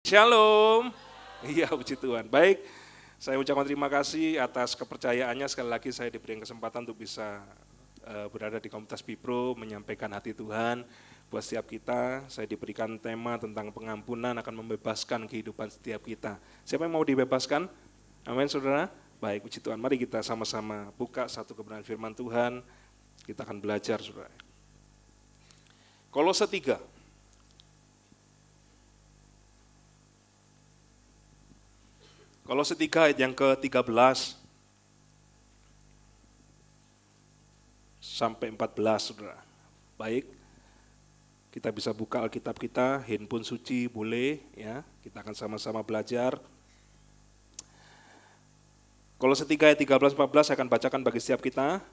Shalom. Iya, puji Tuhan. Baik, saya ucapkan terima kasih atas kepercayaannya. Sekali lagi saya diberi kesempatan untuk bisa berada di komunitas Bipro, menyampaikan hati Tuhan buat setiap kita. Saya diberikan tema tentang pengampunan akan membebaskan kehidupan setiap kita. Siapa yang mau dibebaskan? Amin, saudara. Baik, puji Tuhan. Mari kita sama-sama buka satu kebenaran firman Tuhan. Kita akan belajar, saudara. Kolose 3. Kolose 3 ayat yang ke-13 sampai 14, saudara. Baik, kita bisa buka Alkitab kita, handphone suci boleh, ya. Kita akan sama-sama belajar. Kolose 3 ayat 13-14 saya akan bacakan bagi setiap kita.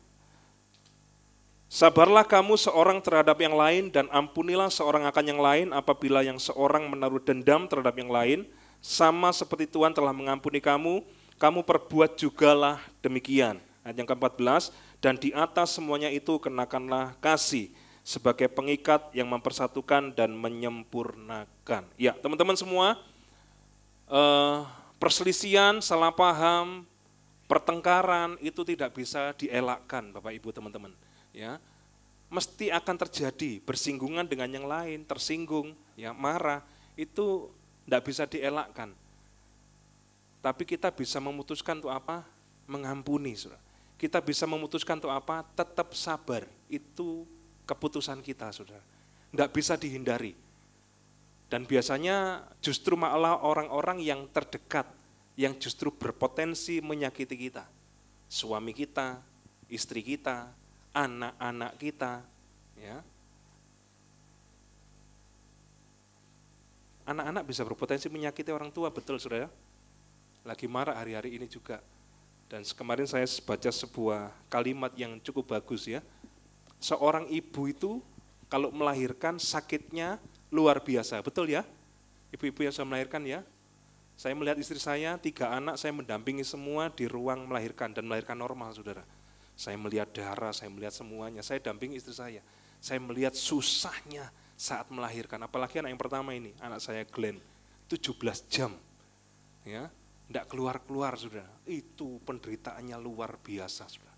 Sabarlah kamu seorang terhadap yang lain dan ampunilah seorang akan yang lain apabila yang seorang menaruh dendam terhadap yang lain. Sama seperti Tuhan telah mengampuni kamu, kamu perbuat jugalah demikian. Ayat yang ke-14, dan di atas semuanya itu kenakanlah kasih sebagai pengikat yang mempersatukan dan menyempurnakan. Ya, teman-teman semua, perselisihan, salah paham, pertengkaran itu tidak bisa dielakkan, Bapak Ibu teman-teman. Ya, mesti akan terjadi bersinggungan dengan yang lain, tersinggung, ya marah, itu tidak bisa dielakkan. Tapi kita bisa memutuskan untuk apa? Mengampuni, saudara. Kita bisa memutuskan untuk apa? Tetap sabar. Itu keputusan kita, saudara. Tidak bisa dihindari. Dan biasanya justru malah orang-orang yang terdekat, yang justru berpotensi menyakiti kita. Suami kita, istri kita, anak-anak kita, ya. Anak-anak bisa berpotensi menyakiti orang tua, betul saudara? Lagi marah hari-hari ini juga. Dan kemarin saya baca sebuah kalimat yang cukup bagus ya. Seorang ibu itu kalau melahirkan sakitnya luar biasa, betul ya? Ibu-ibu yang sudah melahirkan ya. Saya melihat istri saya, 3 anak, saya mendampingi semua di ruang melahirkan dan melahirkan normal saudara. Saya melihat darah, saya melihat semuanya, saya dampingi istri saya. Saya melihat susahnya saat melahirkan, apalagi anak yang pertama ini, anak saya Glenn, 17 jam, ya, tidak keluar-keluar, saudara. Itu penderitaannya luar biasa, saudara.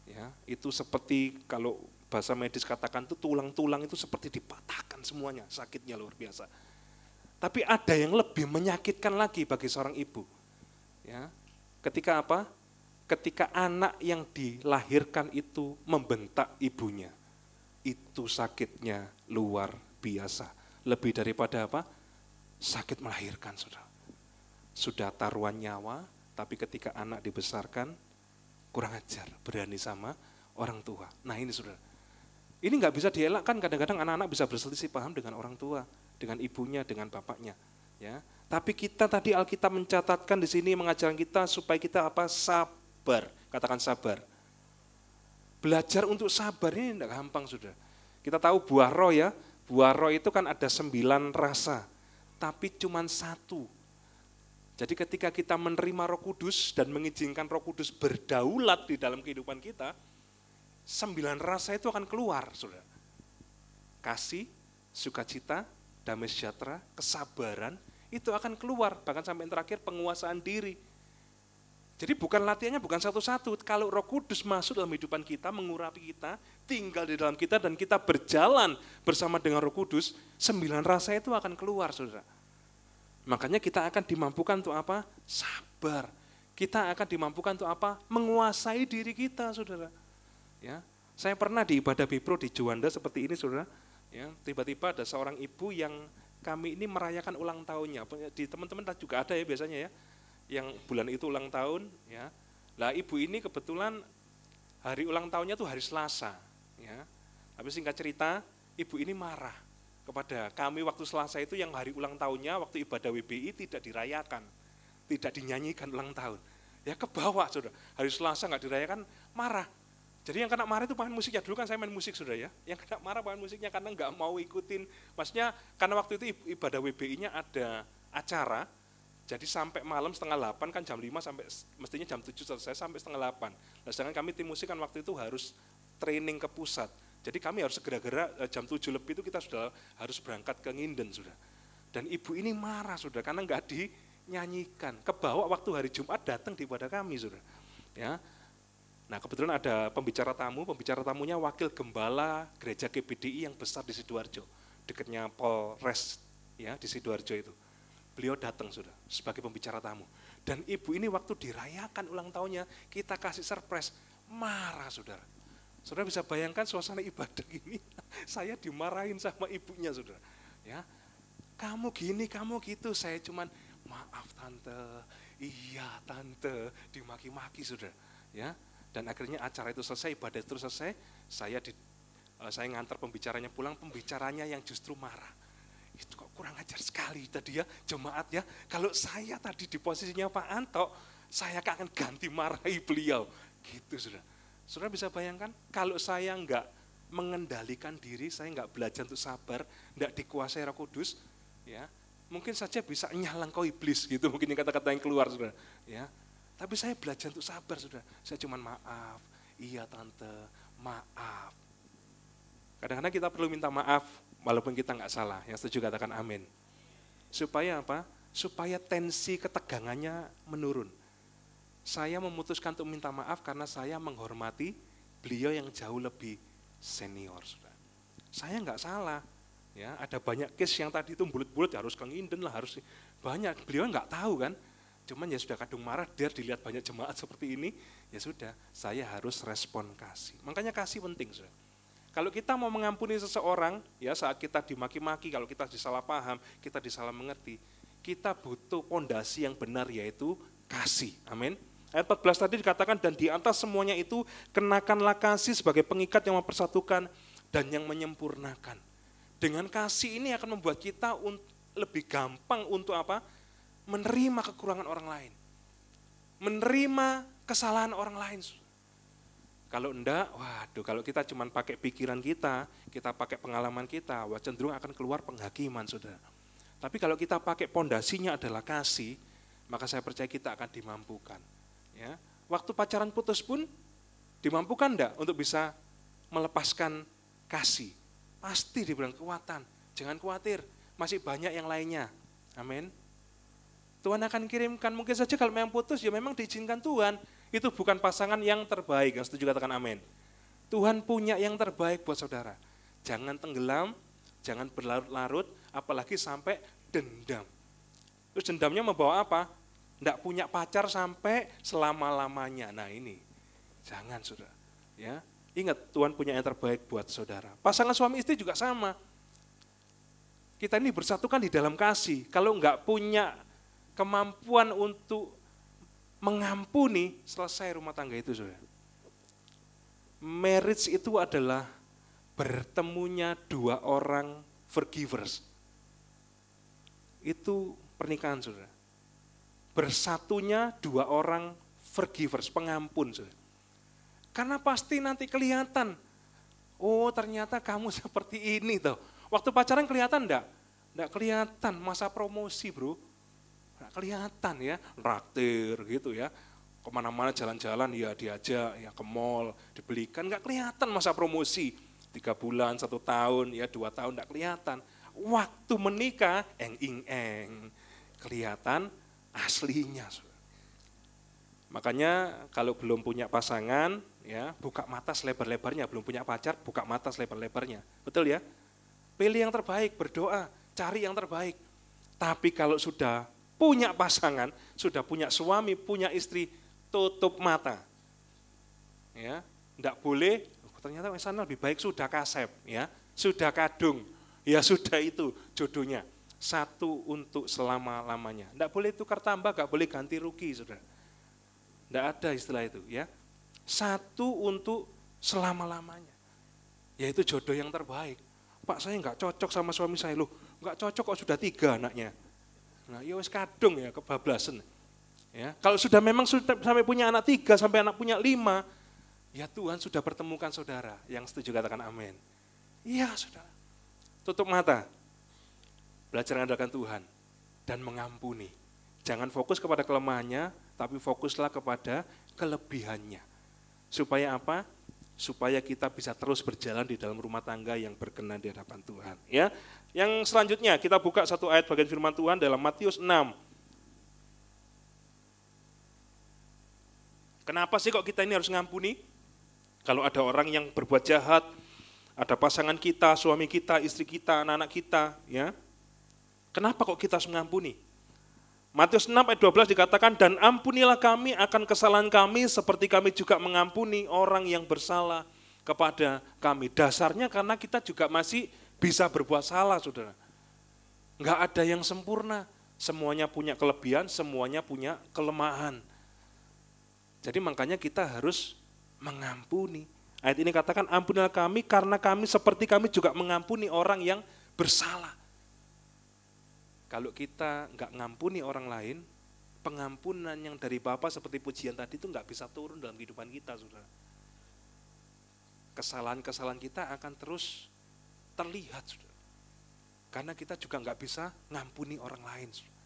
Ya, itu seperti kalau bahasa medis katakan itu tulang-tulang itu seperti dipatahkan semuanya, sakitnya luar biasa. Tapi ada yang lebih menyakitkan lagi bagi seorang ibu, ya, ketika apa? Ketika anak yang dilahirkan itu membentak ibunya. Itu sakitnya luar biasa. Lebih daripada apa? Sakit melahirkan, saudara. Sudah taruhan nyawa, tapi ketika anak dibesarkan, kurang ajar, berani sama orang tua. Nah ini saudara, ini nggak bisa dielakkan, kadang-kadang anak-anak bisa berselisih paham dengan orang tua, dengan ibunya, dengan bapaknya. Ya. Tapi kita tadi Alkitab mencatatkan di sini, mengajarkan kita supaya kita apa? Sabar, katakan sabar. Belajar untuk sabar ini tidak gampang, saudara. Kita tahu buah roh ya, buah roh itu kan ada 9 rasa, tapi cuma 1. Jadi ketika kita menerima Roh Kudus dan mengizinkan Roh Kudus berdaulat di dalam kehidupan kita, 9 rasa itu akan keluar, saudara. Kasih, sukacita, damai sejahtera, kesabaran, itu akan keluar, bahkan sampai yang terakhir penguasaan diri. Jadi bukan latihannya bukan satu-satu, kalau Roh Kudus masuk dalam kehidupan kita, mengurapi kita, tinggal di dalam kita dan kita berjalan bersama dengan Roh Kudus, 9 rasa itu akan keluar, saudara. Makanya kita akan dimampukan untuk apa? Sabar. Kita akan dimampukan untuk apa? Menguasai diri kita, saudara. Ya, saya pernah di ibadah Bipro di Juanda seperti ini, saudara. Ya, tiba-tiba ada seorang ibu yang kami ini merayakan ulang tahunnya. Di teman-teman juga ada ya biasanya ya. Yang bulan itu ulang tahun, ya. Lah ibu ini kebetulan hari ulang tahunnya tuh hari Selasa, ya. Tapi singkat cerita, ibu ini marah kepada kami waktu Selasa itu yang hari ulang tahunnya waktu ibadah WBI tidak dirayakan, tidak dinyanyikan ulang tahun. Ya kebawa, saudara. Hari Selasa nggak dirayakan, marah. Jadi yang kena marah itu main musiknya, dulu kan saya main musik, saudara ya. Yang kena marah main musiknya karena nggak mau ikutin, maksudnya karena waktu itu ibadah WBI-nya ada acara. Jadi sampai malam 7:30 kan jam 5 sampai mestinya jam 7 selesai sampai 7:30. Nah sedangkan kami tim musik kan waktu itu harus training ke pusat. Jadi kami harus segera-gera jam 7 lebih itu kita sudah harus berangkat ke Nginden sudah. Dan ibu ini marah saudara, karena nggak dinyanyikan. Kebawa waktu hari Jumat datang di pada kami saudara. Ya. Nah kebetulan ada pembicara tamunya wakil gembala gereja GBDI yang besar di Sidoarjo, dekatnya Polres ya di Sidoarjo itu. Beliau datang saudara sebagai pembicara tamu. Dan ibu ini waktu dirayakan ulang tahunnya, kita kasih surprise, marah saudara. Saudara bisa bayangkan suasana ibadah ini, saya dimarahin sama ibunya saudara. Ya, kamu gini, kamu gitu, saya cuman maaf tante, iya tante, dimaki-maki saudara. Ya, dan akhirnya acara itu selesai, ibadah itu selesai, saya ngantar pembicaranya pulang, pembicaranya yang justru marah. Itu kok kurang ajar sekali tadi ya jemaat ya. Kalau saya tadi di posisinya Pak Anto, saya akan ganti marahi beliau. Gitu saudara. Saudara bisa bayangkan kalau saya enggak mengendalikan diri, saya enggak belajar untuk sabar, enggak dikuasai Roh Kudus, ya mungkin saja bisa nyalangkau iblis gitu, mungkin kata-kata yang keluar saudara. Ya, tapi saya belajar untuk sabar saudara. Saya cuman maaf, iya tante, maaf. Kadang-kadang kita perlu minta maaf walaupun kita nggak salah, yang setuju katakan amin. Supaya apa? Supaya tensi ketegangannya menurun. Saya memutuskan untuk minta maaf karena saya menghormati beliau yang jauh lebih senior. Saudara. Saya nggak salah. Ya, ada banyak case yang tadi itu bulut-bulut harus kenginden lah, harus banyak. Beliau nggak tahu kan. Cuman ya sudah kadung marah, dia dilihat banyak jemaat seperti ini, ya sudah, saya harus respon kasih. Makanya kasih penting, saudara. Kalau kita mau mengampuni seseorang, ya saat kita dimaki-maki, kalau kita disalah paham, kita disalah mengerti, kita butuh pondasi yang benar yaitu kasih. Amin. Ayat 14 tadi dikatakan, dan di atas semuanya itu kenakanlah kasih sebagai pengikat yang mempersatukan dan yang menyempurnakan. Dengan kasih ini akan membuat kita lebih gampang untuk apa? Menerima kekurangan orang lain. Menerima kesalahan orang lain. Kalau enggak, waduh, kalau kita cuma pakai pikiran kita pakai pengalaman kita, cenderung akan keluar penghakiman, saudara. Tapi kalau kita pakai pondasinya adalah kasih, maka saya percaya kita akan dimampukan. Ya, waktu pacaran putus pun dimampukan enggak untuk bisa melepaskan kasih? Pasti dibilang kekuatan. Jangan khawatir, masih banyak yang lainnya. Amin. Tuhan akan kirimkan, mungkin saja kalau memang putus, ya memang diizinkan Tuhan. Itu bukan pasangan yang terbaik, yang setuju katakan amin. Tuhan punya yang terbaik buat saudara. Jangan tenggelam, jangan berlarut-larut, apalagi sampai dendam. Terus dendamnya membawa apa? Tidak punya pacar sampai selama-lamanya. Nah ini, jangan saudara. Ya, ingat Tuhan punya yang terbaik buat saudara. Pasangan suami istri juga sama. Kita ini bersatukan di dalam kasih. Kalau enggak punya kemampuan untuk mengampuni, selesai rumah tangga itu saudara. Marriage itu adalah bertemunya dua orang forgivers. Itu pernikahan saudara. Bersatunya dua orang forgivers, pengampun saudara. Karena pasti nanti kelihatan, oh ternyata kamu seperti ini toh. Waktu pacaran kelihatan enggak? Enggak kelihatan, masa promosi bro. Kelihatan ya, raktir gitu ya, kemana-mana jalan-jalan ya diajak ya ke mall, dibelikan, nggak kelihatan masa promosi, 3 bulan, 1 tahun, ya 2 tahun nggak kelihatan. Waktu menikah, eng-ing-eng, kelihatan aslinya. Makanya kalau belum punya pasangan, ya buka mata selebar-lebarnya, belum punya pacar, buka mata selebar-lebarnya, betul ya? Pilih yang terbaik, berdoa, cari yang terbaik. Tapi kalau sudah punya pasangan, sudah punya suami, punya istri, tutup mata. Ya, enggak boleh, ternyata sana lebih baik sudah kasep, ya, sudah kadung, ya sudah itu jodohnya. Satu untuk selama-lamanya. Enggak boleh tukar tambah, enggak boleh ganti rugi, saudara. Enggak ada istilah itu, ya. Satu untuk selama-lamanya. Yaitu jodoh yang terbaik. Pak, saya enggak cocok sama suami saya, loh, enggak cocok kok sudah 3 anaknya. Nah, ya wis kadung ya, kebablasan. Ya, kalau sudah memang sudah sampai punya anak 3, sampai anak punya 5, ya Tuhan sudah pertemukan saudara. Yang setuju katakan amin. Iya saudara. Tutup mata. Belajar mengandalkan Tuhan dan mengampuni. Jangan fokus kepada kelemahannya, tapi fokuslah kepada kelebihannya. Supaya apa? supaya kita bisa terus berjalan di dalam rumah tangga yang berkenan di hadapan Tuhan. Ya, yang selanjutnya kita buka satu ayat bagian firman Tuhan dalam Matius 6. Kenapa sih kok kita ini harus ngampuni? Kalau ada orang yang berbuat jahat, ada pasangan kita, suami kita, istri kita, anak-anak kita, ya. Kenapa kok kita harus mengampuni? Matius 6 ayat 12 dikatakan, dan ampunilah kami akan kesalahan kami seperti kami juga mengampuni orang yang bersalah kepada kami. Dasarnya karena kita juga masih bisa berbuat salah, saudara. Enggak ada yang sempurna, semuanya punya kelebihan, semuanya punya kelemahan. Jadi makanya kita harus mengampuni. Ayat ini katakan, ampunilah kami karena kami seperti kami juga mengampuni orang yang bersalah. Kalau kita nggak ngampuni orang lain, pengampunan yang dari Bapa seperti pujian tadi itu nggak bisa turun dalam kehidupan kita, saudara. Kesalahan-kesalahan kita akan terus terlihat, saudara. Karena kita juga nggak bisa ngampuni orang lain, saudara.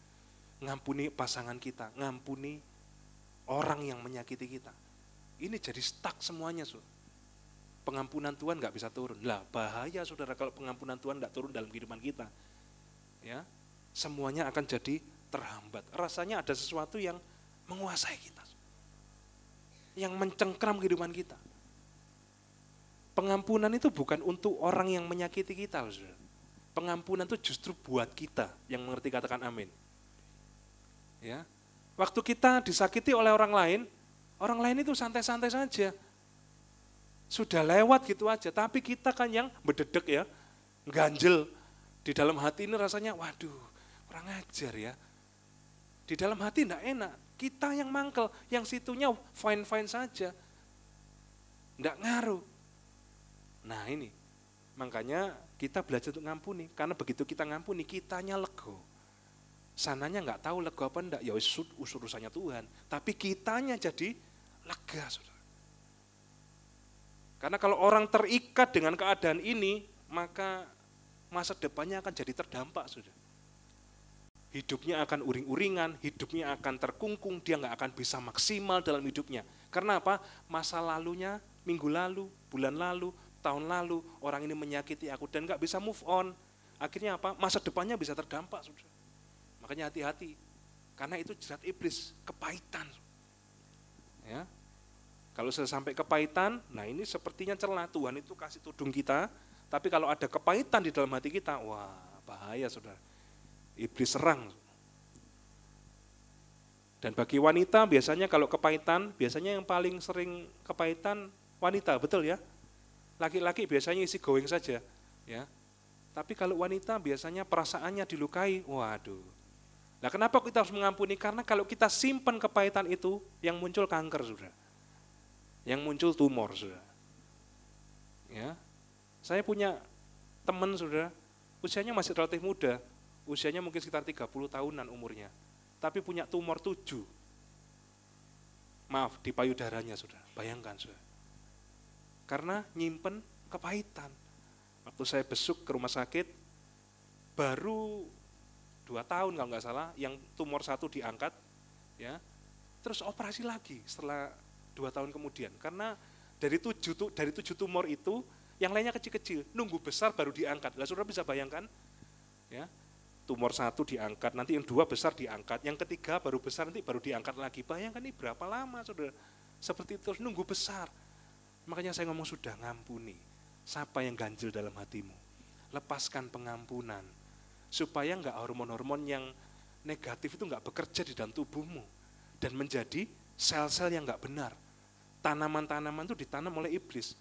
Ngampuni pasangan kita, ngampuni orang yang menyakiti kita. Ini jadi stuck semuanya, saudara. Pengampunan Tuhan nggak bisa turun. Lah bahaya, saudara, kalau pengampunan Tuhan nggak turun dalam kehidupan kita. Ya. Semuanya akan jadi terhambat. Rasanya ada sesuatu yang menguasai kita. Yang mencengkram kehidupan kita. Pengampunan itu bukan untuk orang yang menyakiti kita, saudara. Pengampunan itu justru buat kita yang mengerti, katakan amin. Ya. Waktu kita disakiti oleh orang lain itu santai-santai saja. Sudah lewat gitu aja, tapi kita kan yang berdedek ya, ganjel. Di dalam hati ini rasanya, waduh, kurang ajar ya. Di dalam hati enggak enak, kita yang mangkel, yang situnya fine-fine saja. Enggak ngaruh. Nah ini, makanya kita belajar untuk ngampuni, karena begitu kita ngampuni, kitanya lego. Sananya enggak tahu lego apa enggak, ya urusannya Tuhan. Tapi kitanya jadi lega, saudara. Karena kalau orang terikat dengan keadaan ini, maka masa depannya akan jadi terdampak, saudara. Hidupnya akan uring-uringan, hidupnya akan terkungkung, dia nggak akan bisa maksimal dalam hidupnya. Karena apa? Masa lalunya, minggu lalu, bulan lalu, tahun lalu, orang ini menyakiti aku dan nggak bisa move on. Akhirnya apa? Masa depannya bisa terdampak, saudara. Makanya hati-hati, karena itu jerat iblis, kepahitan. Ya. Kalau sudah sampai kepahitan, nah ini sepertinya celah. Tuhan itu kasih tudung kita, tapi kalau ada kepahitan di dalam hati kita, wah bahaya, saudara. Iblis serang. Dan bagi wanita biasanya kalau kepahitan, biasanya yang paling sering kepahitan wanita, betul ya? Laki-laki biasanya isi going saja, ya. Tapi kalau wanita biasanya perasaannya dilukai, waduh. Nah kenapa kita harus mengampuni? Karena kalau kita simpan kepahitan itu, yang muncul kanker, saudara. Yang muncul tumor, saudara. Ya, saya punya teman, saudara, usianya masih relatif muda, usianya mungkin sekitar 30 tahunan umurnya, tapi punya tumor 7. Maaf, di payudaranya, saudara. Bayangkan, saudara. Karena nyimpen kepahitan. Waktu saya besuk ke rumah sakit, baru 2 tahun kalau nggak salah, yang tumor 1 diangkat, ya, terus operasi lagi setelah 2 tahun kemudian, karena dari 7 tumor itu, yang lainnya kecil-kecil, nunggu besar baru diangkat. Lah saudara bisa bayangkan, ya, tumor 1 diangkat, nanti yang 2 besar diangkat, yang ketiga baru besar, nanti baru diangkat lagi. Bayangkan ini berapa lama, saudara, seperti itu, terus nunggu besar. Makanya saya ngomong sudah, ngampuni. Siapa yang ganjil dalam hatimu? Lepaskan pengampunan, supaya enggak hormon-hormon yang negatif itu enggak bekerja di dalam tubuhmu, dan menjadi sel-sel yang enggak benar. Tanaman-tanaman itu ditanam oleh iblis.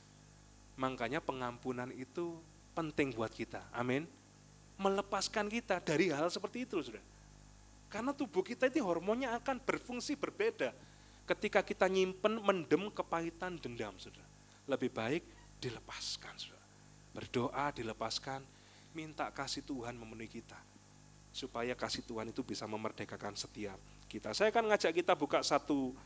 Makanya pengampunan itu penting buat kita. Amin. Melepaskan kita dari hal seperti itu, saudara. Karena tubuh kita itu hormonnya akan berfungsi berbeda. Ketika kita nyimpen, mendem kepahitan, dendam, saudara. Lebih baik dilepaskan, saudara. Berdoa, dilepaskan, minta kasih Tuhan memenuhi kita. Supaya kasih Tuhan itu bisa memerdekakan setiap kita. Saya akan ngajak kita buka satu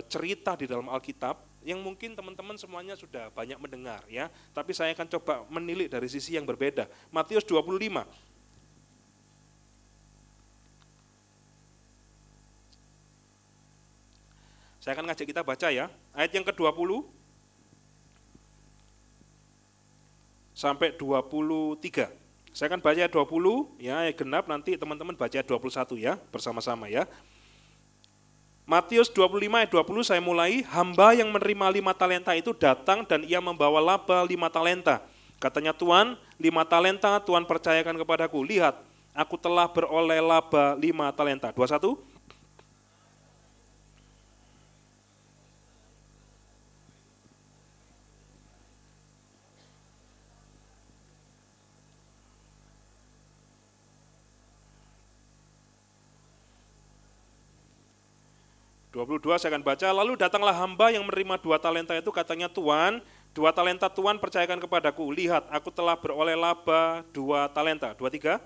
cerita di dalam Alkitab yang mungkin teman-teman semuanya sudah banyak mendengar ya, tapi saya akan coba menilik dari sisi yang berbeda. Matius 25. Saya akan ngajak kita baca ya, ayat yang ke-20. sampai 23. Saya akan baca 20 ya, genap, nanti teman-teman baca 21 ya, bersama-sama ya. Matius 25 ayat 20 saya mulai, hamba yang menerima 5 talenta itu datang dan ia membawa laba 5 talenta. Katanya Tuhan, 5 talenta Tuhan percayakan kepadaku, lihat aku telah beroleh laba 5 talenta. 21. 22 saya akan baca, lalu datanglah hamba yang menerima 2 talenta itu, katanya Tuhan, 2 talenta Tuhan percayakan kepadaku, lihat aku telah beroleh laba 2 talenta. 23.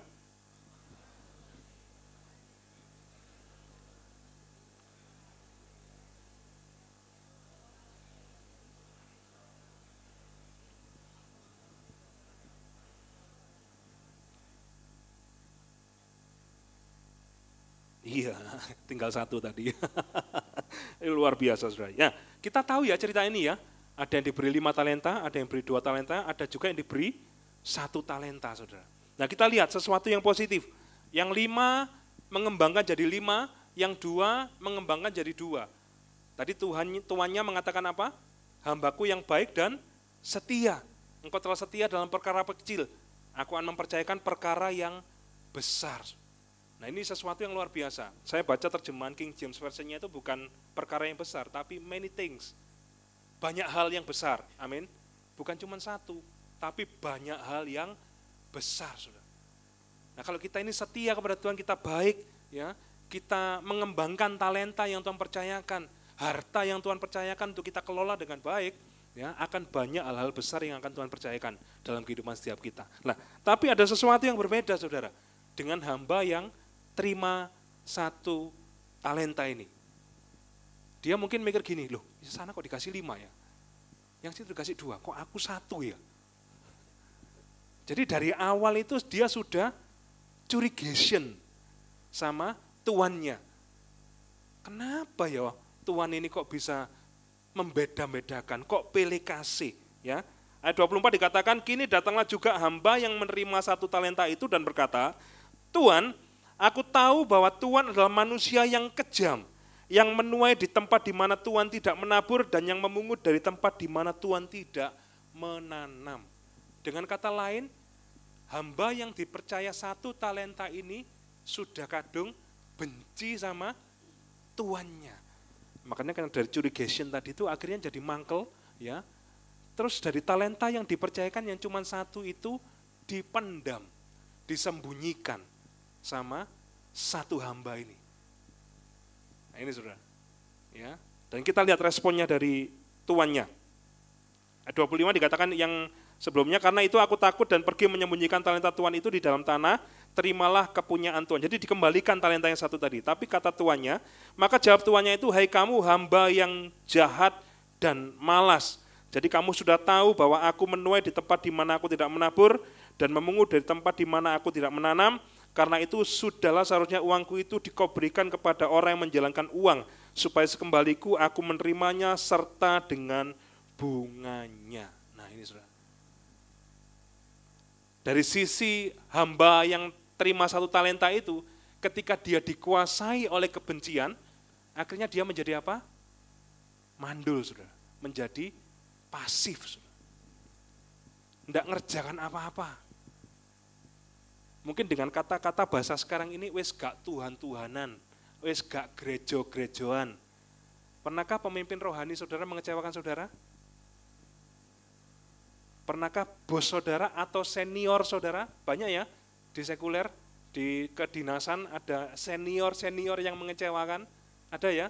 Iya, tinggal 1 tadi. Ini luar biasa, saudara. Ya, kita tahu ya cerita ini ya. Ada yang diberi 5 talenta, ada yang diberi 2 talenta, ada juga yang diberi 1 talenta, saudara. Nah, kita lihat sesuatu yang positif. Yang 5 mengembangkan jadi 5, yang 2 mengembangkan jadi 2. Tadi tuannya mengatakan apa? Hambaku yang baik dan setia. Engkau telah setia dalam perkara kecil. Aku akan mempercayakan perkara yang besar. Nah, ini sesuatu yang luar biasa. Saya baca terjemahan King James Version-nya itu bukan perkara yang besar, tapi many things. Banyak hal yang besar, amin. Bukan cuma 1, tapi banyak hal yang besar, saudara. Nah, kalau kita ini setia kepada Tuhan, kita baik, ya, kita mengembangkan talenta yang Tuhan percayakan, harta yang Tuhan percayakan untuk kita kelola dengan baik, ya, akan banyak hal-hal besar yang akan Tuhan percayakan dalam kehidupan setiap kita. Nah, tapi ada sesuatu yang berbeda, saudara, dengan hamba yang terima 1 talenta ini. Dia mungkin mikir gini, loh, di sana kok dikasih 5 ya? Yang situ dikasih 2, kok aku 1 ya? Jadi dari awal itu dia sudah curigation sama tuannya. Kenapa ya Tuhan ini kok bisa membeda-bedakan, kok pilih kasih? Ya? Ayat 24 dikatakan, kini datanglah juga hamba yang menerima 1 talenta itu dan berkata, Tuhan, aku tahu bahwa Tuhan adalah manusia yang kejam, yang menuai di tempat di mana Tuhan tidak menabur dan yang memungut dari tempat di mana Tuhan tidak menanam. Dengan kata lain, hamba yang dipercaya 1 talenta ini sudah kadung benci sama tuannya. Makanya kan dari curigation tadi itu akhirnya jadi mangkel, ya. Terus dari talenta yang dipercayakan yang cuma 1 itu dipendam, disembunyikan sama 1 hamba ini. Nah, ini saudara. Ya. Dan kita lihat responnya dari tuannya. Ayat 25 dikatakan yang sebelumnya, karena itu aku takut dan pergi menyembunyikan talenta Tuhan itu di dalam tanah, terimalah kepunyaan Tuhan. Jadi dikembalikan talenta yang 1 tadi. Tapi kata tuannya, maka jawab tuannya itu, hai kamu hamba yang jahat dan malas. Jadi kamu sudah tahu bahwa aku menuai di tempat di mana aku tidak menabur dan memungut dari tempat di mana aku tidak menanam. Karena itu sudahlah seharusnya uangku itu diberikan kepada orang yang menjalankan uang, supaya sekembaliku aku menerimanya serta dengan bunganya. Nah ini saudara. Dari sisi hamba yang terima 1 talenta itu, ketika dia dikuasai oleh kebencian, akhirnya dia menjadi apa? Mandul, saudara. Menjadi pasif, saudara. Tidak ngerjakan apa-apa. Mungkin dengan kata-kata bahasa sekarang ini, wes gak Tuhan-Tuhanan, wes gak gerejo-gerejoan. Pernahkah pemimpin rohani saudara mengecewakan saudara? Pernahkah bos saudara atau senior saudara? Banyak ya, di sekuler, di kedinasan ada senior-senior yang mengecewakan. Ada ya,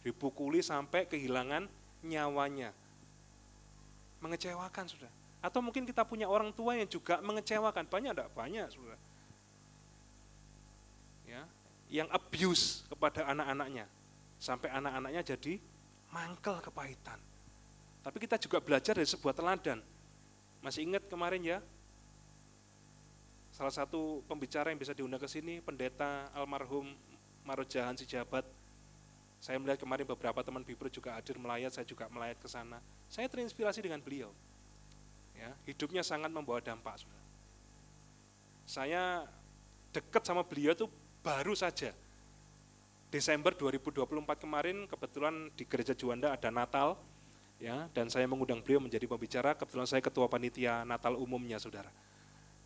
dipukuli sampai kehilangan nyawanya. Mengecewakan saudara. Atau mungkin kita punya orang tua yang juga mengecewakan. Banyak enggak? Banyak saudara. Ya, yang abuse kepada anak-anaknya. Sampai anak-anaknya jadi mangkel kepahitan. Tapi kita juga belajar dari sebuah teladan. Masih ingat kemarin ya, salah satu pembicara yang bisa diundang ke sini, pendeta almarhum Marojahan Sijabat. Saya melihat kemarin beberapa teman Bibro juga hadir melayat, saya juga melayat ke sana. Saya terinspirasi dengan beliau. Ya, hidupnya sangat membawa dampak, saudara. Saya dekat sama beliau itu baru saja. Desember 2024 kemarin kebetulan di Gereja Juanda ada Natal, ya, dan saya mengundang beliau menjadi pembicara. Kebetulan saya ketua panitia Natal umumnya, saudara.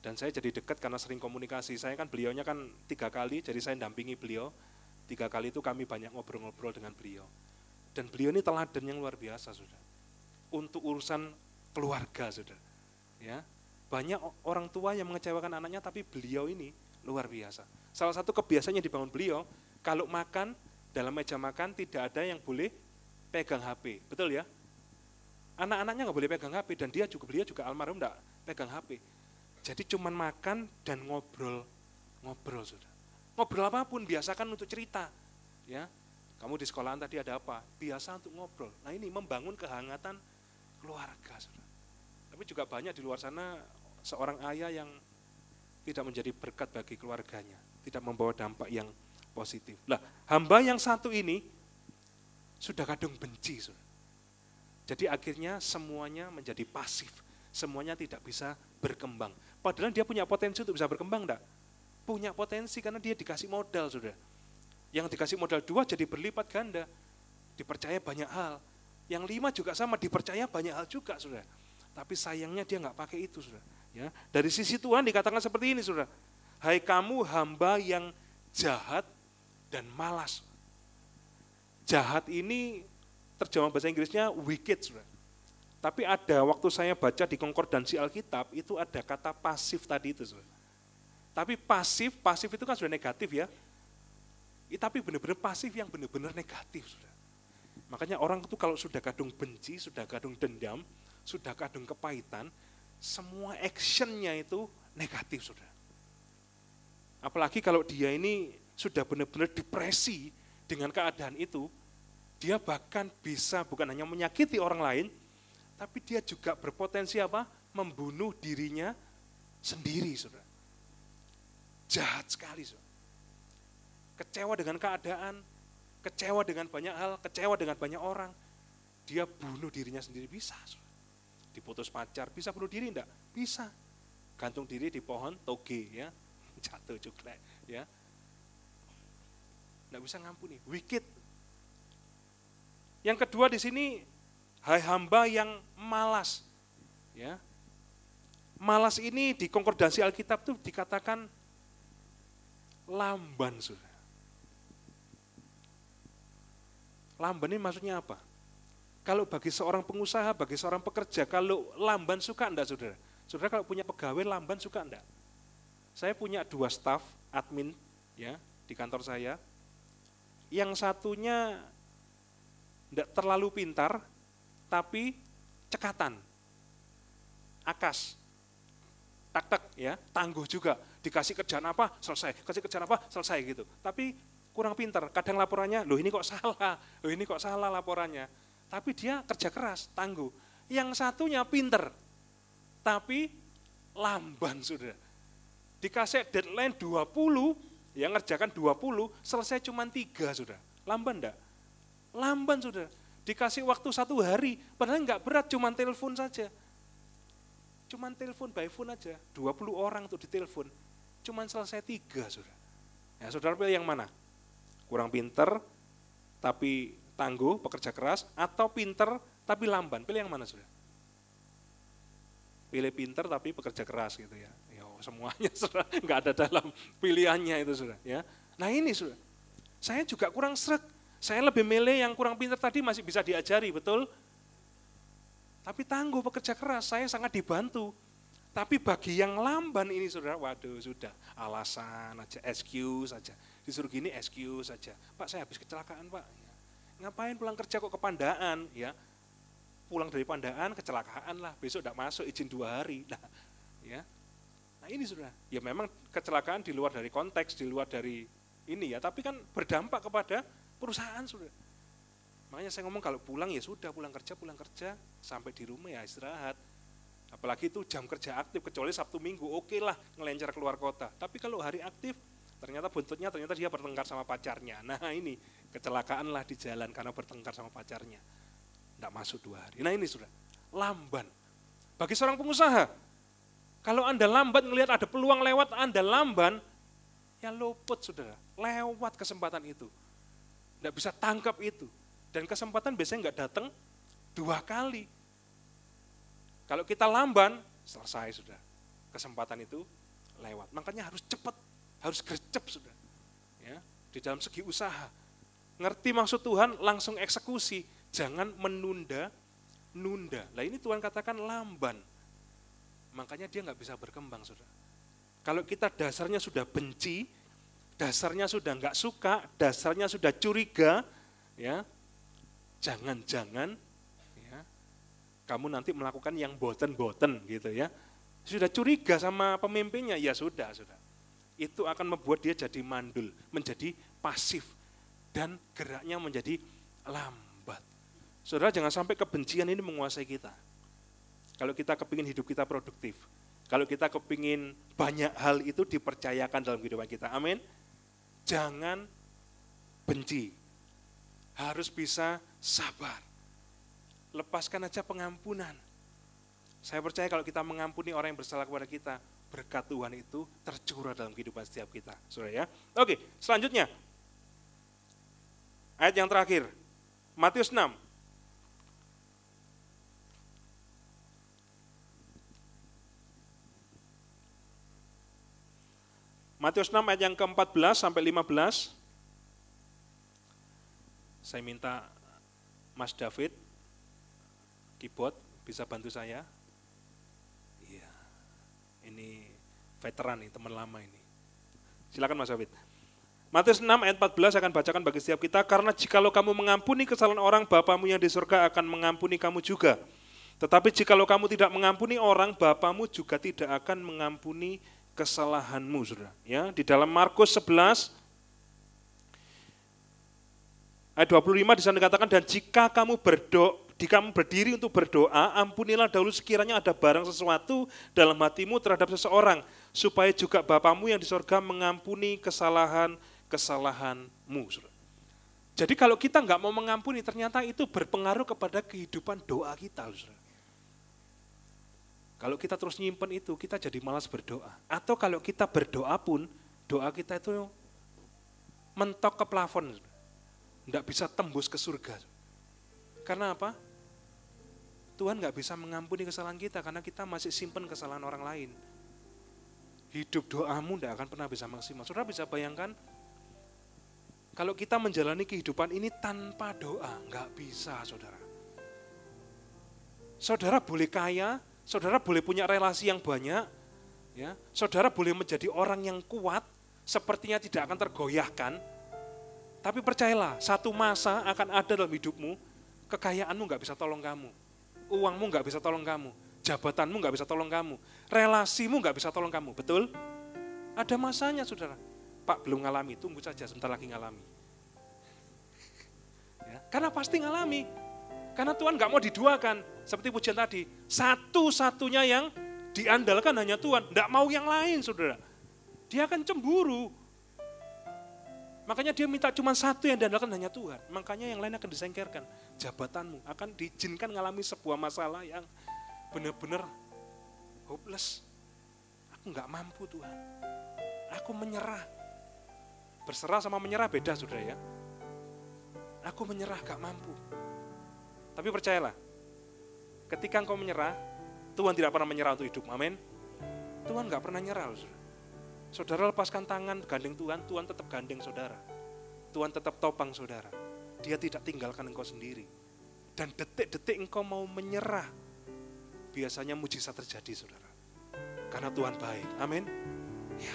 Dan saya jadi dekat karena sering komunikasi. Saya kan beliaunya kan 3 kali, jadi saya dampingi beliau. 3 kali itu kami banyak ngobrol-ngobrol dengan beliau. Dan beliau ini teladan yang luar biasa, saudara. Untuk urusan keluarga, saudara. Ya, banyak orang tua yang mengecewakan anaknya, tapi beliau ini luar biasa. Salah satu kebiasaannya dibangun beliau, kalau makan, dalam meja makan tidak ada yang boleh pegang HP. Betul ya? Anak-anaknya nggak boleh pegang HP, dan beliau juga almarhum enggak pegang HP. Jadi cuman makan dan ngobrol, saudara. Ngobrol apapun, biasakan untuk cerita. Ya, kamu di sekolahan tadi ada apa? Biasa untuk ngobrol. Nah ini membangun kehangatan keluarga, saudara. Tapi juga banyak di luar sana seorang ayah yang tidak menjadi berkat bagi keluarganya, tidak membawa dampak yang positif. Lah, hamba yang satu ini sudah kadung benci, saudara. Jadi akhirnya semuanya menjadi pasif, semuanya tidak bisa berkembang. Padahal dia punya potensi untuk bisa berkembang, enggak? Punya potensi karena dia dikasih modal, saudara. Yang dikasih modal 2 jadi berlipat ganda, dipercaya banyak hal. Yang 5 juga sama, dipercaya banyak hal juga, saudara. Tapi sayangnya dia nggak pakai itu, saudara. Ya, dari sisi Tuhan dikatakan seperti ini, saudara. Hai kamu hamba yang jahat dan malas. Jahat ini terjemahan bahasa Inggrisnya wicked, saudara. Tapi ada waktu saya baca di konkordansi Alkitab, itu ada kata pasif tadi itu, saudara. Tapi pasif itu kan sudah negatif ya. Tapi benar-benar pasif yang benar-benar negatif, saudara. Makanya orang itu kalau sudah kadung benci, sudah kadung dendam, sudah kadung kepahitan, semua actionnya itu negatif, saudara. Apalagi kalau dia ini sudah benar-benar depresi dengan keadaan itu, dia bahkan bisa bukan hanya menyakiti orang lain, tapi dia juga berpotensi apa? Membunuh dirinya sendiri, saudara. Jahat sekali, saudara. Kecewa dengan keadaan, kecewa dengan banyak hal, kecewa dengan banyak orang, dia bunuh dirinya sendiri, bisa, saudara. Diputus pacar, bisa bunuh diri enggak? Bisa. Gantung diri di pohon toge, ya, jatuh juga, ya. Enggak bisa ngampuni, wicked. Yang kedua di sini, hai hamba yang malas. Ya. Malas ini di konkordansi Alkitab tuh dikatakan lamban, saudara. Lamban ini maksudnya apa? Kalau bagi seorang pengusaha, bagi seorang pekerja, kalau lamban suka enggak, saudara? Saudara kalau punya pegawai lamban suka enggak? Saya punya 2 staf admin ya di kantor saya. Yang satunya enggak terlalu pintar, tapi cekatan, akas, tak-tak ya, tangguh juga. Dikasih kerjaan apa, selesai. Kasih kerjaan apa, selesai gitu. Tapi kurang pintar. Kadang laporannya, loh ini kok salah laporannya. Tapi dia kerja keras, tangguh. Yang satunya pintar, tapi lamban, saudara. Dikasih deadline 20, yang ngerjakan 20, selesai cuma 3, saudara. Lamban enggak? Lamban, saudara. Dikasih waktu 1 hari, padahal enggak berat, cuma telepon saja. Cuma telepon by phone aja, 20 orang untuk ditelepon. Cuma selesai 3, saudara. Ya, saudara pilih yang mana? Kurang pinter, tapi tangguh, pekerja keras, atau pinter, tapi lamban. Pilih yang mana, saudara? Pilih pinter, tapi pekerja keras gitu ya. Ya semuanya, saudara, enggak ada dalam pilihannya itu, saudara. Ya. Nah ini, saudara, saya juga kurang sreg. Saya lebih milih yang kurang pinter tadi masih bisa diajari, betul? Tapi tangguh, pekerja keras, saya sangat dibantu. Tapi bagi yang lamban ini, saudara, waduh sudah, alasan aja, excuse aja. Disuruh gini, excuse aja. Pak, saya habis kecelakaan, Pak. Ngapain pulang kerja kok ke Pandaan? Ya, pulang dari Pandaan, kecelakaan lah, besok tidak masuk, izin 2 hari. Nah, ya. Nah ini, saudara, ya memang kecelakaan di luar dari konteks, di luar dari ini ya, tapi kan berdampak kepada perusahaan, saudara. Makanya saya ngomong kalau pulang ya sudah, pulang kerja, sampai di rumah ya istirahat. Apalagi itu jam kerja aktif, kecuali Sabtu Minggu, oke lah ngelencar keluar kota. Tapi kalau hari aktif, ternyata buntutnya dia bertengkar sama pacarnya. Nah ini, kecelakaan lah di jalan karena bertengkar sama pacarnya. Tidak masuk 2 hari. Nah ini sudah, lamban. Bagi seorang pengusaha, kalau Anda lambat ngelihat ada peluang lewat, Anda lamban, ya luput saudara, lewat kesempatan itu. Tidak bisa tangkap itu. Dan kesempatan biasanya nggak datang 2 kali. Kalau kita lamban, selesai sudah. Kesempatan itu lewat. Makanya harus cepat, harus gercep sudah. Ya, di dalam segi usaha. Ngerti maksud Tuhan, langsung eksekusi. Jangan menunda-nunda. Nah ini Tuhan katakan lamban. Makanya dia nggak bisa berkembang, saudara. Kalau kita dasarnya sudah benci, dasarnya sudah nggak suka, dasarnya sudah curiga, ya, jangan-jangan ya, kamu nanti melakukan yang boten-boten gitu ya. Sudah curiga sama pemimpinnya, ya sudah. Itu akan membuat dia jadi mandul, menjadi pasif, dan geraknya menjadi lambat. Saudara, jangan sampai kebencian ini menguasai kita. Kalau kita kepingin hidup kita produktif, kalau kita kepingin banyak hal itu dipercayakan dalam kehidupan kita, amin. Jangan benci, harus bisa sabar. Lepaskan aja pengampunan. Saya percaya kalau kita mengampuni orang yang bersalah kepada kita, berkat Tuhan itu tercurah dalam kehidupan setiap kita. Saudara ya. Oke, selanjutnya. Ayat yang terakhir, Matius 6. Matius 6 ayat yang ke-14 sampai 15. Saya minta Mas David, keyboard, bisa bantu saya. Iya, ini veteran nih, teman lama ini. Silakan Mas David. Matius 6 ayat 14 akan bacakan bagi setiap kita. Karena jikalau kamu mengampuni kesalahan orang, Bapamu yang di surga akan mengampuni kamu juga. Tetapi jikalau kamu tidak mengampuni orang, Bapamu juga tidak akan mengampuni kesalahanmu, saudara. Ya, di dalam Markus 11 ayat 25 di sana dikatakan, dan jika kamu berdiri untuk berdoa, ampunilah dahulu sekiranya ada barang sesuatu dalam hatimu terhadap seseorang, supaya juga Bapamu yang di sorga mengampuni kesalahanmu. Saudara. Jadi kalau kita nggak mau mengampuni, ternyata itu berpengaruh kepada kehidupan doa kita. Saudara. Kalau kita terus nyimpen itu, kita jadi malas berdoa. Atau kalau kita berdoa pun, doa kita itu mentok ke plafon. Tidak bisa tembus ke surga. Karena apa? Tuhan nggak bisa mengampuni kesalahan kita, karena kita masih simpen kesalahan orang lain. Hidup doamu tidak akan pernah bisa maksimal. Saudara bisa bayangkan, kalau kita menjalani kehidupan ini tanpa doa, nggak bisa, saudara. Saudara boleh kaya, saudara boleh punya relasi yang banyak, ya, saudara boleh menjadi orang yang kuat, sepertinya tidak akan tergoyahkan, tapi percayalah, satu masa akan ada dalam hidupmu, kekayaanmu nggak bisa tolong kamu, uangmu nggak bisa tolong kamu, jabatanmu nggak bisa tolong kamu, relasimu nggak bisa tolong kamu, betul? Ada masanya, saudara. Pak belum ngalami, tunggu saja, sebentar lagi ngalami. Ya, karena pasti ngalami. Karena Tuhan nggak mau diduakan, seperti pujian tadi, satu-satunya yang diandalkan hanya Tuhan, nggak mau yang lain, saudara. Dia akan cemburu. Makanya dia minta cuma satu yang diandalkan hanya Tuhan. Makanya yang lain akan disengkerkan. Jabatanmu akan diizinkan mengalami sebuah masalah yang benar-benar hopeless. Aku nggak mampu Tuhan. Aku menyerah. Berserah sama menyerah beda, saudara ya. Aku menyerah, gak mampu. Tapi percayalah, ketika engkau menyerah, Tuhan tidak pernah menyerah untuk hidup, amin. Tuhan gak pernah nyerah, saudara. Saudara lepaskan tangan, gandeng Tuhan, Tuhan tetap gandeng saudara. Tuhan tetap topang saudara. Dia tidak tinggalkan engkau sendiri. Dan detik-detik engkau mau menyerah, biasanya mujizat terjadi, saudara. Karena Tuhan baik, amin. Ya,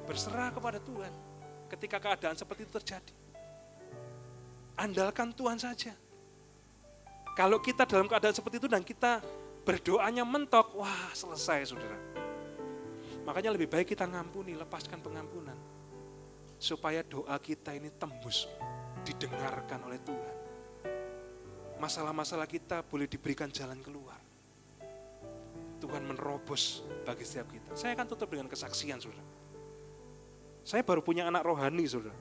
berserah kepada Tuhan. Ketika keadaan seperti itu terjadi, andalkan Tuhan saja. Kalau kita dalam keadaan seperti itu dan kita berdoanya mentok, wah selesai, saudara. Makanya lebih baik kita ngampuni, lepaskan pengampunan. Supaya doa kita ini tembus, didengarkan oleh Tuhan. Masalah-masalah kita boleh diberikan jalan keluar. Tuhan menerobos bagi setiap kita. Saya akan tutup dengan kesaksian, saudara. Saya baru punya anak rohani, saudara.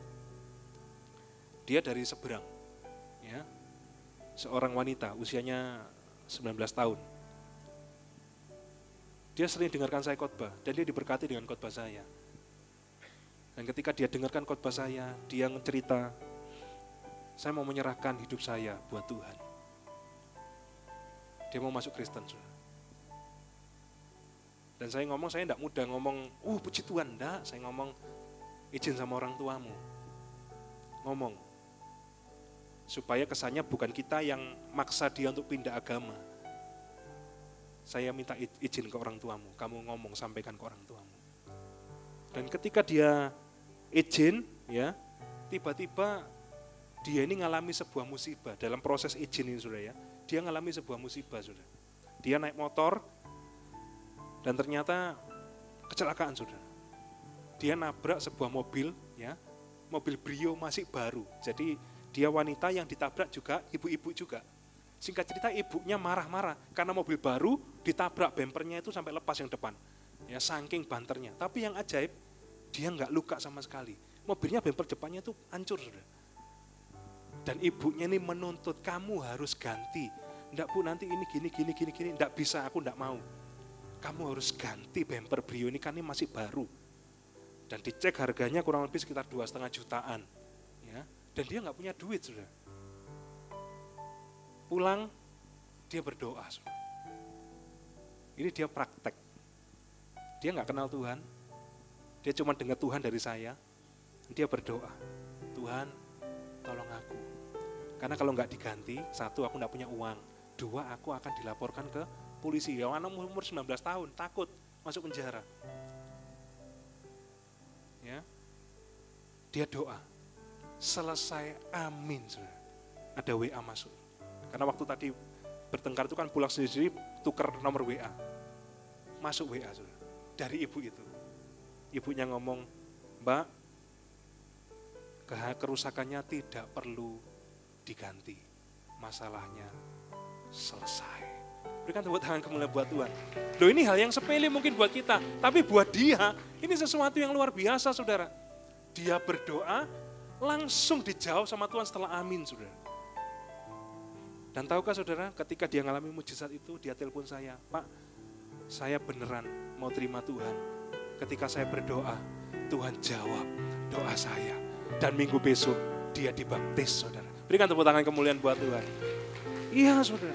Dia dari seberang, ya, seorang wanita, usianya 19 tahun. Dia sering dengarkan saya khotbah dan dia diberkati dengan khotbah saya. Dan ketika dia dengarkan khotbah saya, dia cerita, saya mau menyerahkan hidup saya buat Tuhan. Dia mau masuk Kristen. Dan saya ngomong, saya tidak mudah ngomong, puji Tuhan, enggak. Saya ngomong, izin sama orang tuamu. Ngomong. Supaya kesannya bukan kita yang maksa dia untuk pindah agama. Saya minta izin ke orang tuamu, kamu ngomong, sampaikan ke orang tuamu. Dan ketika dia izin, ya, tiba-tiba dia ini ngalami sebuah musibah. Dalam proses izin ini, saudara ya, dia ngalami sebuah musibah, saudara. Dia naik motor, dan ternyata kecelakaan, saudara. Dia nabrak sebuah mobil, ya, mobil Brio masih baru. Jadi dia wanita yang ditabrak juga, ibu-ibu juga. Singkat cerita ibunya marah-marah karena mobil baru ditabrak, bempernya itu sampai lepas yang depan. Ya, saking banternya. Tapi yang ajaib, dia nggak luka sama sekali. Mobilnya bemper depannya itu hancur, saudara. Dan ibunya ini menuntut, kamu harus ganti. Nggak Bu, nanti ini gini. Nggak bisa, aku nggak mau. Kamu harus ganti bemper Brio ini, kan ini masih baru. Dan dicek harganya kurang lebih sekitar 2,5 jutaan. Ya. Dan dia nggak punya duit, saudara. Pulang, dia berdoa. Saudara. Ini dia praktek. Dia nggak kenal Tuhan. Dia cuma dengar Tuhan dari saya. Dia berdoa, Tuhan tolong aku. Karena kalau nggak diganti, satu, aku nggak punya uang. Dua, aku akan dilaporkan ke polisi. Yang anak umur 19 tahun, takut masuk penjara. Ya, dia doa. Selesai, amin. Saudara. Ada WA masuk. Karena waktu tadi bertengkar itu kan pulang sendiri, tukar nomor WA. Masuk WA, saudara. Dari ibu itu. Ibunya ngomong, Mbak, kerusakannya tidak perlu diganti. Masalahnya selesai. Berikan tepuk tangan kemuliaan buat Tuhan. Loh, ini hal yang sepele mungkin buat kita. Tapi buat dia, ini sesuatu yang luar biasa, saudara. Dia berdoa, langsung dijawab sama Tuhan setelah amin, saudara. Dan tahukah saudara, ketika dia mengalami mujizat itu, dia telepon saya, Pak, saya beneran mau terima Tuhan. Ketika saya berdoa, Tuhan jawab doa saya. Dan minggu besok, dia dibaptis, saudara. Berikan tepuk tangan kemuliaan buat Tuhan. Iya, saudara.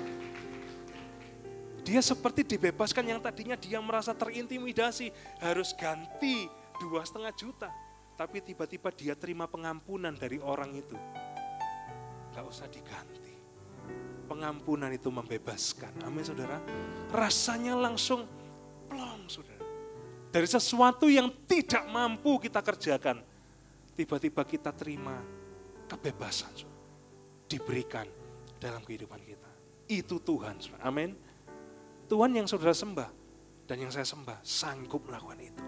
Dia seperti dibebaskan yang tadinya dia merasa terintimidasi, harus ganti 2,5 juta. Tapi tiba-tiba dia terima pengampunan dari orang itu. Gak usah diganti. Pengampunan itu membebaskan. Amin, saudara. Rasanya langsung plong, saudara. Dari sesuatu yang tidak mampu kita kerjakan, tiba-tiba kita terima kebebasan, saudara. Diberikan dalam kehidupan kita. Itu Tuhan, saudara. Amin. Tuhan yang saudara sembah dan yang saya sembah sanggup melakukan itu.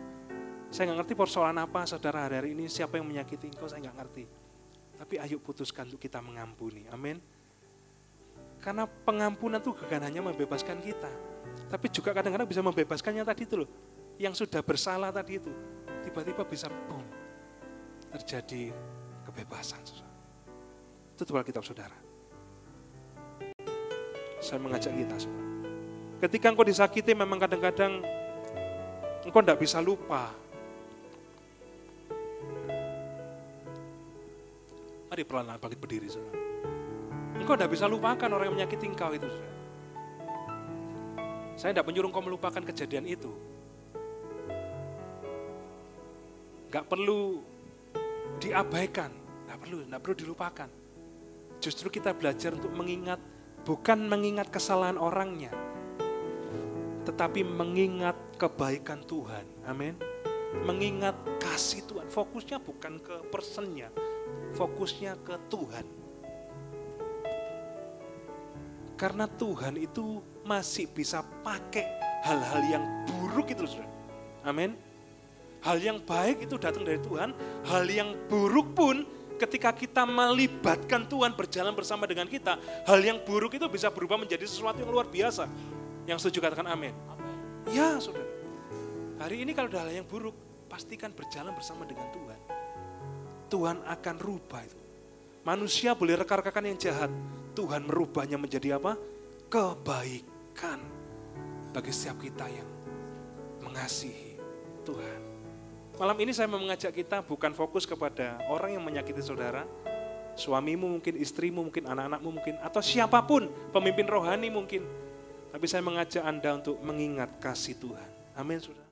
Saya nggak ngerti persoalan apa saudara hari-hari ini, siapa yang menyakiti engkau, saya nggak ngerti. Tapi ayo putuskan untuk kita mengampuni. Amin. Karena pengampunan itu bukan hanya membebaskan kita, tapi juga kadang-kadang bisa membebaskannya tadi itu loh. Yang sudah bersalah tadi itu, tiba-tiba bisa boom, terjadi kebebasan. Itu Alkitab saudara. Saya mengajak kita, saudara. Ketika engkau disakiti memang kadang-kadang engkau tidak bisa lupa. Mari pelan-pelan bangkit berdiri, saudara. Engkau tidak bisa lupakan orang yang menyakiti engkau itu, saudara. Saya tidak menyuruh engkau melupakan kejadian itu. Gak perlu diabaikan, gak perlu dilupakan. Justru kita belajar untuk mengingat, bukan mengingat kesalahan orangnya, tetapi mengingat kebaikan Tuhan. Amin. Mengingat kasih Tuhan. Fokusnya bukan ke personnya, fokusnya ke Tuhan. Karena Tuhan itu masih bisa pakai hal-hal yang buruk itu, saudara. Amin. Hal yang baik itu datang dari Tuhan, hal yang buruk pun ketika kita melibatkan Tuhan berjalan bersama dengan kita, hal yang buruk itu bisa berubah menjadi sesuatu yang luar biasa. Yang setuju katakan amin. Ya, saudara. Hari ini kalau ada hal yang buruk, pastikan berjalan bersama dengan Tuhan. Tuhan akan rubah itu. Manusia boleh reka-rekakan yang jahat, Tuhan merubahnya menjadi apa? Kebaikan bagi setiap kita yang mengasihi Tuhan. Malam ini saya mau mengajak kita bukan fokus kepada orang yang menyakiti saudara, suamimu mungkin, istrimu mungkin, anak-anakmu mungkin, atau siapapun, pemimpin rohani mungkin. Tapi saya mengajak Anda untuk mengingat kasih Tuhan. Amin, saudara.